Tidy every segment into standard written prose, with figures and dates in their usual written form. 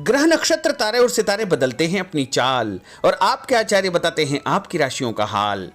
ग्रह नक्षत्र तारे और सितारे बदलते हैं अपनी चाल और आपके आचार्य बताते हैं आपकी राशियों का हाल।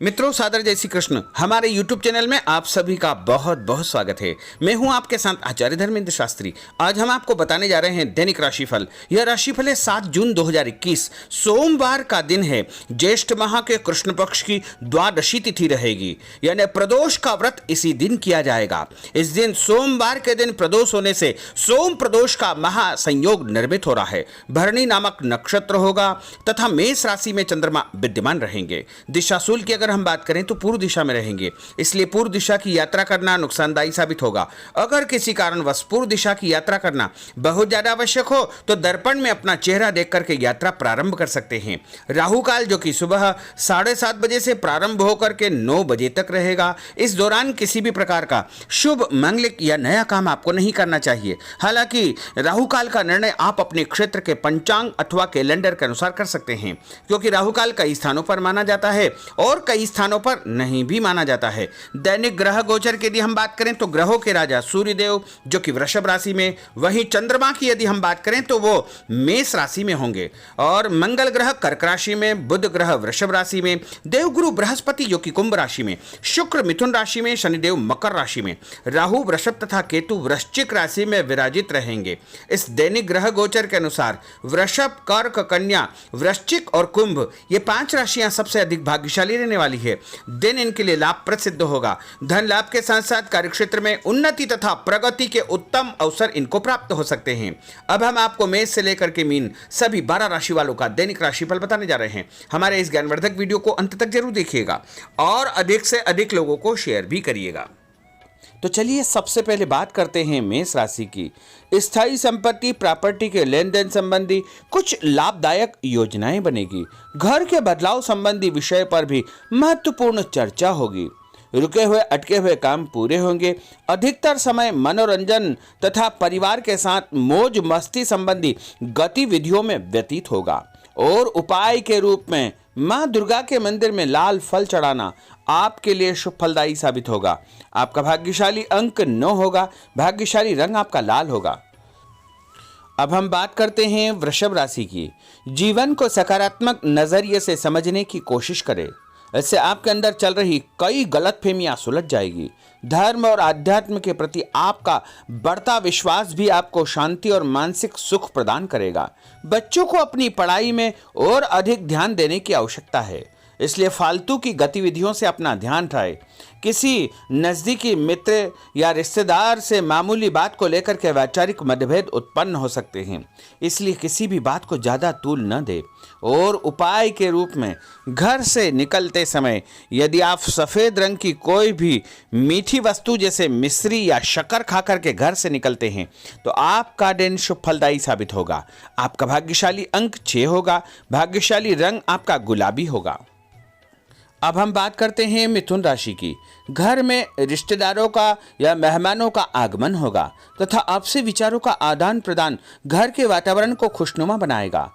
मित्रों, सादर जय श्री कृष्ण। हमारे YouTube चैनल में आप सभी का बहुत बहुत स्वागत है। मैं हूं आपके साथ आचार्य धर्मेंद्र शास्त्री। आज हम आपको बताने जा रहे हैं दैनिक राशिफल। यह राशिफल है 7 जून 2021, सोमवार का दिन है। ज्येष्ठ माह के कृष्ण पक्ष की द्वादशी तिथि रहेगी, यानी प्रदोष का व्रत इसी दिन किया जाएगा। इस दिन सोमवार के दिन प्रदोष होने से सोम प्रदोष का महासंयोग निर्मित हो रहा है। भरणी नामक नक्षत्र होगा तथा मेष राशि में चंद्रमा विद्यमान रहेंगे। दिशाशूल की हम बात करें तो पूर्व दिशा में रहेंगे, इसलिए पूर्व दिशा की यात्रा करना नुकसानदायी साबित होगा। अगर किसी कारणवश पूर्व दिशा की यात्रा करना बहुत ज्यादा आवश्यक हो तो दर्पण में अपना चेहरा देख करके यात्रा प्रारंभ कर सकते हैं। राहु काल जो कि सुबह 7:30 बजे से प्रारंभ होकर के 9 बजे तक रहेगा। इस दौरान किसी भी प्रकार का शुभ मांगलिक या नया काम आपको नहीं करना चाहिए। हालांकि राहु काल का निर्णय आप अपने क्षेत्र के पंचांग अथवा कैलेंडर के अनुसार कर सकते हैं, क्योंकि राहु काल कई स्थानों पर माना जाता है और कई स्थानों पर नहीं भी माना जाता है। दैनिक ग्रह गोचर की यदि हम बात करें तो ग्रहों के राजा सूर्यदेव जो कि वृषभ राशि में, वहीं चंद्रमा की यदि हम बात करें तो वो मेष राशि में होंगे और मंगल ग्रह कर्क राशि में, बुध ग्रह वृषभ राशि में, देवगुरु बृहस्पति जो कि कुंभ राशि में, शुक्र मिथुन राशि में, शनिदेव मकर राशि में, राहु वृषभ तथा केतु वृश्चिक राशि में विराजित रहेंगे। इस दैनिक ग्रह गोचर के अनुसार वृषभ, कर्क, कन्या, वृश्चिक और कुंभ ये 5 राशियां सबसे अधिक भाग्यशाली रहने वाली है। दिन इनके लिए लाभप्रद सिद्ध होगा। धन लाभ के साथ साथ कार्यक्षेत्र में उन्नति तथा प्रगति के उत्तम अवसर इनको प्राप्त हो सकते हैं। अब हम आपको मेष से लेकर के मीन सभी 12 राशि वालों का दैनिक राशिफल बताने जा रहे हैं। हमारे इस ज्ञानवर्धक वीडियो को अंत तक जरूर देखिएगा और अधिक से अधिक लोगों को शेयर भी करिएगा। तो चलिए सबसे पहले बात करते हैं मेष राशि की। स्थायी संपत्ति प्रॉपर्टी के लेन देन संबंधी कुछ लाभदायक योजनाएं बनेगी। घर के बदलाव संबंधी विषय पर भी महत्वपूर्ण चर्चा होगी। रुके हुए अटके हुए काम पूरे होंगे। अधिकतर समय मनोरंजन तथा परिवार के साथ मौज मस्ती संबंधी गतिविधियों में व्यतीत होगा और उपाय के रूप में मां दुर्गा के मंदिर में लाल फल चढ़ाना आपके लिए शुभ फलदायी साबित होगा। आपका भाग्यशाली अंक 9 होगा। भाग्यशाली रंग आपका लाल होगा। अब हम बात करते हैं वृषभ राशि की। जीवन को सकारात्मक नजरिए से समझने की कोशिश करें, इससे आपके अंदर चल रही कई गलतफहमियां सुलझ जाएगी। धर्म और आध्यात्म के प्रति आपका बढ़ता विश्वास भी आपको शांति और मानसिक सुख प्रदान करेगा। बच्चों को अपनी पढ़ाई में और अधिक ध्यान देने की आवश्यकता है, इसलिए फालतू की गतिविधियों से अपना ध्यान हटाएं। किसी नज़दीकी मित्र या रिश्तेदार से मामूली बात को लेकर के वैचारिक मतभेद उत्पन्न हो सकते हैं, इसलिए किसी भी बात को ज़्यादा तूल न दें। और उपाय के रूप में घर से निकलते समय यदि आप सफ़ेद रंग की कोई भी मीठी वस्तु जैसे मिश्री या शक्कर खा करके घर से निकलते हैं तो आपका दिन शुभ फलदायी साबित होगा। आपका भाग्यशाली अंक 6 होगा। भाग्यशाली रंग आपका गुलाबी होगा। अब हम बात करते हैं मिथुन राशि की। घर में रिश्तेदारों का या मेहमानों का आगमन होगा तथा आपसी विचारों का आदान प्रदान घर के वातावरण को खुशनुमा बनाएगा।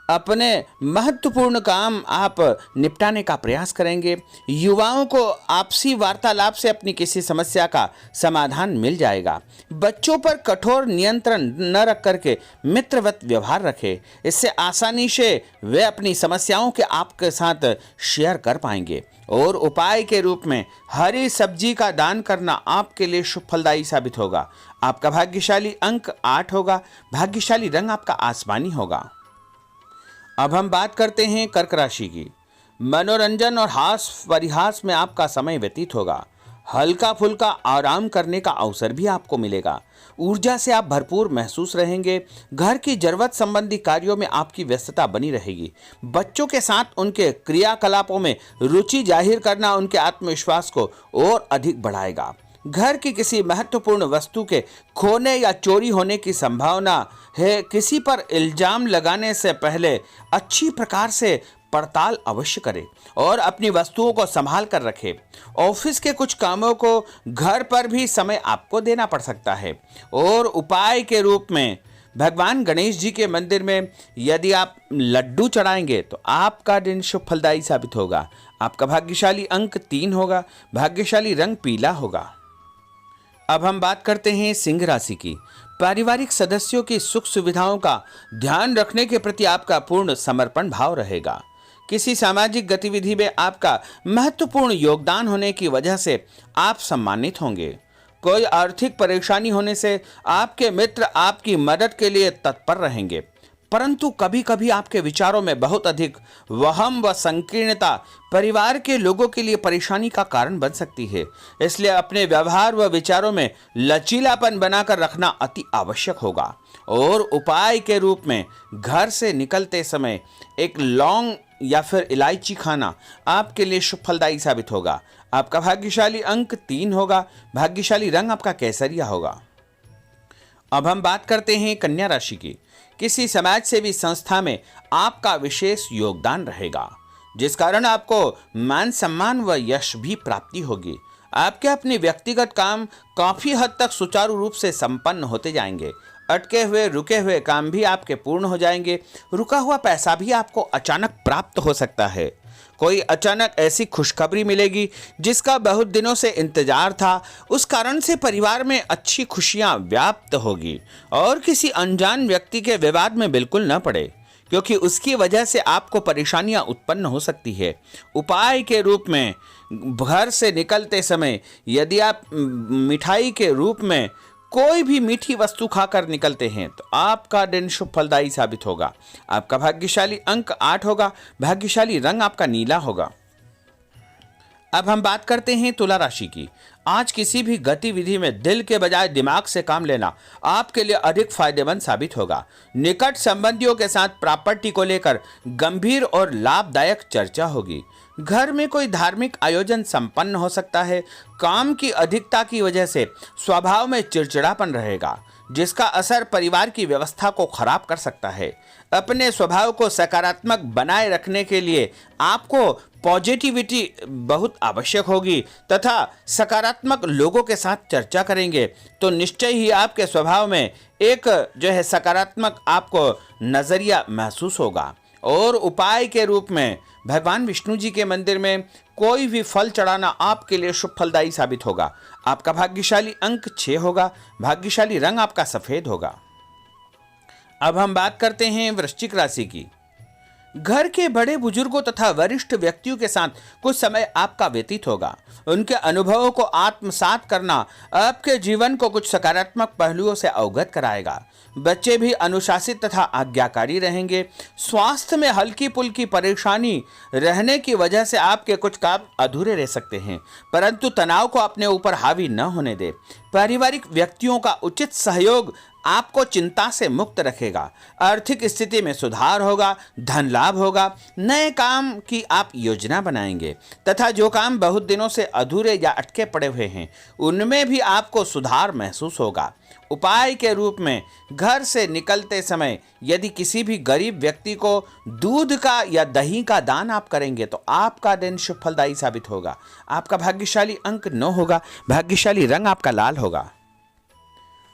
अपने महत्वपूर्ण काम आप निपटाने का प्रयास करेंगे। युवाओं को आपसी वार्तालाप से अपनी किसी समस्या का समाधान मिल जाएगा। बच्चों पर कठोर नियंत्रण न रख करके मित्रवत व्यवहार रखें, इससे आसानी से वे अपनी समस्याओं के आपके साथ शेयर कर पाएंगे। और उपाय के रूप में हरी सब्जी का दान करना आपके लिए शुभ फलदायी साबित होगा। आपका भाग्यशाली अंक 8 होगा। भाग्यशाली रंग आपका आसमानी होगा। अब हम बात करते हैं कर्क राशि की। मनोरंजन और हास परिहास में आपका समय व्यतीत होगा। हल्का फुल्का आराम करने का अवसर भी आपको मिलेगा। ऊर्जा से आप भरपूर महसूस रहेंगे। घर की जरूरत संबंधी कार्यों में आपकी व्यस्तता बनी रहेगी। बच्चों के साथ उनके क्रियाकलापों में रुचि जाहिर करना उनके आत्मविश्वास को और अधिक बढ़ाएगा। घर की किसी महत्वपूर्ण वस्तु के खोने या चोरी होने की संभावना है। किसी पर इल्जाम लगाने से पहले अच्छी प्रकार से पड़ताल अवश्य करें और अपनी वस्तुओं को संभाल कर रखें। ऑफिस के कुछ कामों को घर पर भी समय आपको देना पड़ सकता है। और उपाय के रूप में भगवान गणेश जी के मंदिर में यदि आप लड्डू चढ़ाएंगे तो आपका दिन शुभ फलदायी साबित होगा। आपका भाग्यशाली अंक 3 होगा। भाग्यशाली रंग पीला होगा। अब हम बात करते हैं सिंह राशि की। पारिवारिक सदस्यों की सुख सुविधाओं का ध्यान रखने के प्रति आपका पूर्ण समर्पण भाव रहेगा। किसी सामाजिक गतिविधि में आपका महत्वपूर्ण योगदान होने की वजह से आप सम्मानित होंगे। कोई आर्थिक परेशानी होने से आपके मित्र आपकी मदद के लिए तत्पर रहेंगे, परंतु कभी कभी आपके विचारों में बहुत अधिक वहम व संकीर्णता परिवार के लोगों के लिए परेशानी का कारण बन सकती है। इसलिए अपने व्यवहार व विचारों में लचीलापन बनाकर रखना अति आवश्यक होगा। और उपाय के रूप में घर से निकलते समय एक लौंग या फिर इलायची खाना आपके लिए शुभ फलदायी साबित होगा। आपका भाग्यशाली अंक 3 होगा। भाग्यशाली रंग आपका केसरिया होगा। अब हम बात करते हैं कन्या राशि की। किसी समाज सेवी संस्था में आपका विशेष योगदान रहेगा, जिस कारण आपको मान सम्मान व यश भी प्राप्ति होगी। आपके अपने व्यक्तिगत काम काफी हद तक सुचारू रूप से संपन्न होते जाएंगे। अटके हुए रुके हुए काम भी आपके पूर्ण हो जाएंगे। रुका हुआ पैसा भी आपको अचानक प्राप्त हो सकता है। कोई अचानक ऐसी खुशखबरी मिलेगी जिसका बहुत दिनों से इंतजार था। उस कारण से परिवार में अच्छी खुशियां व्याप्त होगी और किसी अनजान व्यक्ति के विवाद में बिल्कुल न पड़े, क्योंकि उसकी वजह से आपको परेशानियां उत्पन्न हो सकती है। उपाय के रूप में घर से निकलते समय यदि आप मिठाई के रूप में कोई भी मीठी वस्तु खाकर निकलते हैं तो आपका दिन शुभ फलदायी साबित होगा। आपका भाग्यशाली अंक 8 होगा। भाग्यशाली रंग आपका नीला होगा। अब हम बात करते हैं तुला राशि की। आज किसी भी गतिविधि में दिल के बजाय दिमाग से काम लेना आपके लिए अधिक फायदेमंद साबित होगा। निकट संबंधियों के साथ प्रॉपर्टी को लेकर गंभीर और लाभदायक चर्चा होगी। घर में कोई धार्मिक आयोजन संपन्न हो सकता है। काम की अधिकता की वजह से स्वभाव में चिड़चिड़ापन रहेगा, जिसका असर परिवार की व्यवस्था को खराब कर सकता है। अपने स्वभाव को सकारात्मक बनाए रखने के लिए आपको पॉजिटिविटी बहुत आवश्यक होगी तथा सकारात्मक लोगों के साथ चर्चा करेंगे तो निश्चय ही आपके स्वभाव में एक सकारात्मक आपको नजरिया महसूस होगा। और उपाय के रूप में भगवान विष्णु जी के मंदिर में कोई भी फल चढ़ाना आपके लिए शुभ फलदायी साबित होगा। आपका भाग्यशाली अंक 6 होगा। भाग्यशाली रंग आपका सफेद होगा। अब हम बात करते हैं वृश्चिक राशि की। घर के बड़े बुजुर्गों तथा वरिष्ठ व्यक्तियों के साथ कुछ समय आपका व्यतीत होगा। उनके अनुभवों को आत्मसात करना आपके जीवन को कुछ सकारात्मक पहलुओं से अवगत कराएगा। बच्चे भी अनुशासित तथा आज्ञाकारी रहेंगे। स्वास्थ्य में हल्की पुल्की परेशानी रहने की वजह से आपके कुछ काम अधूरे रह सकते हैं, परंतु तनाव को अपने ऊपर हावी न होने दे। पारिवारिक व्यक्तियों का उचित सहयोग आपको चिंता से मुक्त रखेगा। आर्थिक स्थिति में सुधार होगा। धन लाभ होगा। नए काम की आप योजना बनाएंगे तथा जो काम बहुत दिनों से अधूरे या अटके पड़े हुए हैं उनमें भी आपको सुधार महसूस होगा। उपाय के रूप में घर से निकलते समय यदि किसी भी गरीब व्यक्ति को दूध का या दही का दान आप करेंगे तो आपका दिन शुभ फलदायी साबित होगा। आपका भाग्यशाली अंक 9 होगा। भाग्यशाली रंग आपका लाल होगा।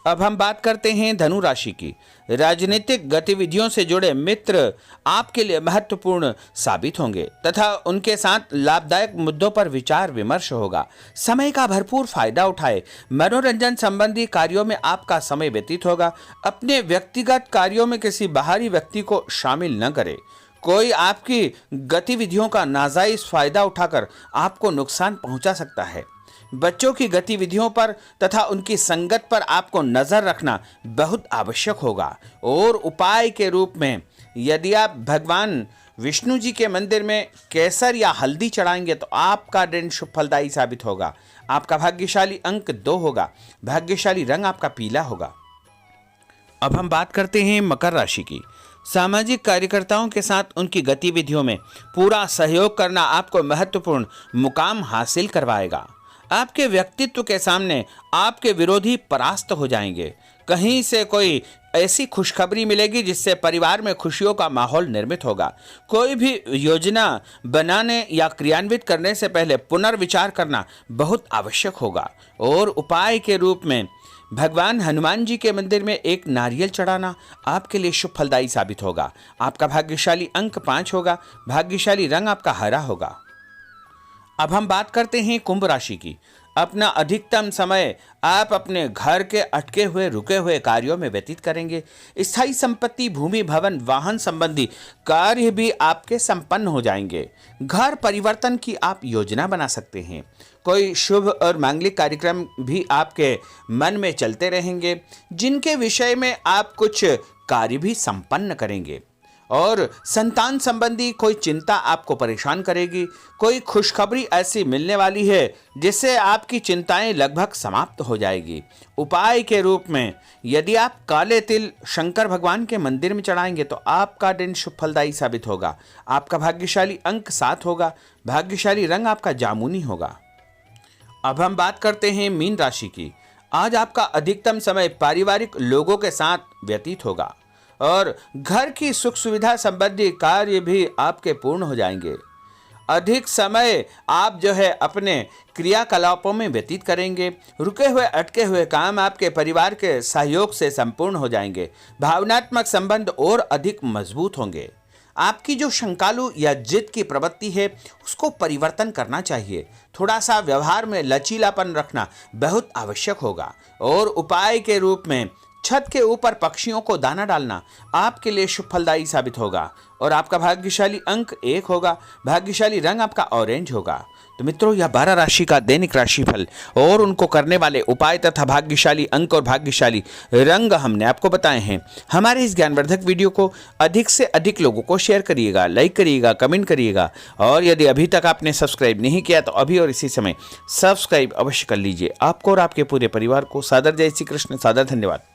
अब हम बात करते हैं धनु राशि की। राजनीतिक गतिविधियों से जुड़े मित्र आपके लिए महत्वपूर्ण साबित होंगे तथा उनके साथ लाभदायक मुद्दों पर विचार विमर्श होगा। समय का भरपूर फायदा उठाए। मनोरंजन संबंधी कार्यों में आपका समय व्यतीत होगा। अपने व्यक्तिगत कार्यों में किसी बाहरी व्यक्ति को शामिल न करें। कोई आपकी गतिविधियों का नाजायज फायदा उठाकर आपको नुकसान पहुंचा सकता है। बच्चों की गतिविधियों पर तथा उनकी संगत पर आपको नजर रखना बहुत आवश्यक होगा। और उपाय के रूप में यदि आप भगवान विष्णु जी के मंदिर में केसर या हल्दी चढ़ाएंगे तो आपका दिन शुभ फलदायी साबित होगा। आपका भाग्यशाली अंक 2 होगा। भाग्यशाली रंग आपका पीला होगा। अब हम बात करते हैं मकर राशि की। सामाजिक कार्यकर्ताओं के साथ उनकी गतिविधियों में पूरा सहयोग करना आपको महत्वपूर्ण मुकाम हासिल करवाएगा। आपके व्यक्तित्व के सामने आपके विरोधी परास्त हो जाएंगे। कहीं से कोई ऐसी खुशखबरी मिलेगी जिससे परिवार में खुशियों का माहौल निर्मित होगा। कोई भी योजना बनाने या क्रियान्वित करने से पहले पुनर्विचार करना बहुत आवश्यक होगा। और उपाय के रूप में भगवान हनुमान जी के मंदिर में एक नारियल चढ़ाना आपके लिए शुभ फलदायी साबित होगा। आपका भाग्यशाली अंक 5 होगा। भाग्यशाली रंग आपका हरा होगा। अब हम बात करते हैं कुंभ राशि की। अपना अधिकतम समय आप अपने घर के अटके हुए रुके हुए कार्यों में व्यतीत करेंगे। स्थायी संपत्ति, भूमि, भवन, वाहन संबंधी कार्य भी आपके संपन्न हो जाएंगे। घर परिवर्तन की आप योजना बना सकते हैं। कोई शुभ और मांगलिक कार्यक्रम भी आपके मन में चलते रहेंगे, जिनके विषय में आप कुछ कार्य भी संपन्न करेंगे। और संतान संबंधी कोई चिंता आपको परेशान करेगी। कोई खुशखबरी ऐसी मिलने वाली है जिससे आपकी चिंताएं लगभग समाप्त हो जाएगी। उपाय के रूप में यदि आप काले तिल शंकर भगवान के मंदिर में चढ़ाएंगे तो आपका दिन शुभ फलदायी साबित होगा। आपका भाग्यशाली अंक 7 होगा। भाग्यशाली रंग आपका जामुनी होगा। अब हम बात करते हैं मीन राशि की। आज आपका अधिकतम समय पारिवारिक लोगों के साथ व्यतीत होगा और घर की सुख सुविधा संबंधी कार्य भी आपके पूर्ण हो जाएंगे। अधिक समय आप अपने क्रियाकलापों में व्यतीत करेंगे। रुके हुए अटके हुए काम आपके परिवार के सहयोग से संपूर्ण हो जाएंगे। भावनात्मक संबंध और अधिक मजबूत होंगे। आपकी जो शंकालु या जिद की प्रवृत्ति है उसको परिवर्तन करना चाहिए। थोड़ा सा व्यवहार में लचीलापन रखना बहुत आवश्यक होगा। और उपाय के रूप में छत के ऊपर पक्षियों को दाना डालना आपके लिए शुभ फलदायी साबित होगा। और आपका भाग्यशाली अंक 1 होगा। भाग्यशाली रंग आपका ऑरेंज होगा। तो मित्रों, यह 12 राशि का दैनिक राशिफल और उनको करने वाले उपाय तथा भाग्यशाली अंक और भाग्यशाली रंग हमने आपको बताए हैं। हमारे इस ज्ञानवर्धक वीडियो को अधिक से अधिक लोगों को शेयर करिएगा, लाइक करिएगा, कमेंट करिएगा। और यदि अभी तक आपने सब्सक्राइब नहीं किया तो अभी और इसी समय सब्सक्राइब अवश्य कर लीजिए। आपको और आपके पूरे परिवार को सादर जय श्री कृष्ण, सादर धन्यवाद।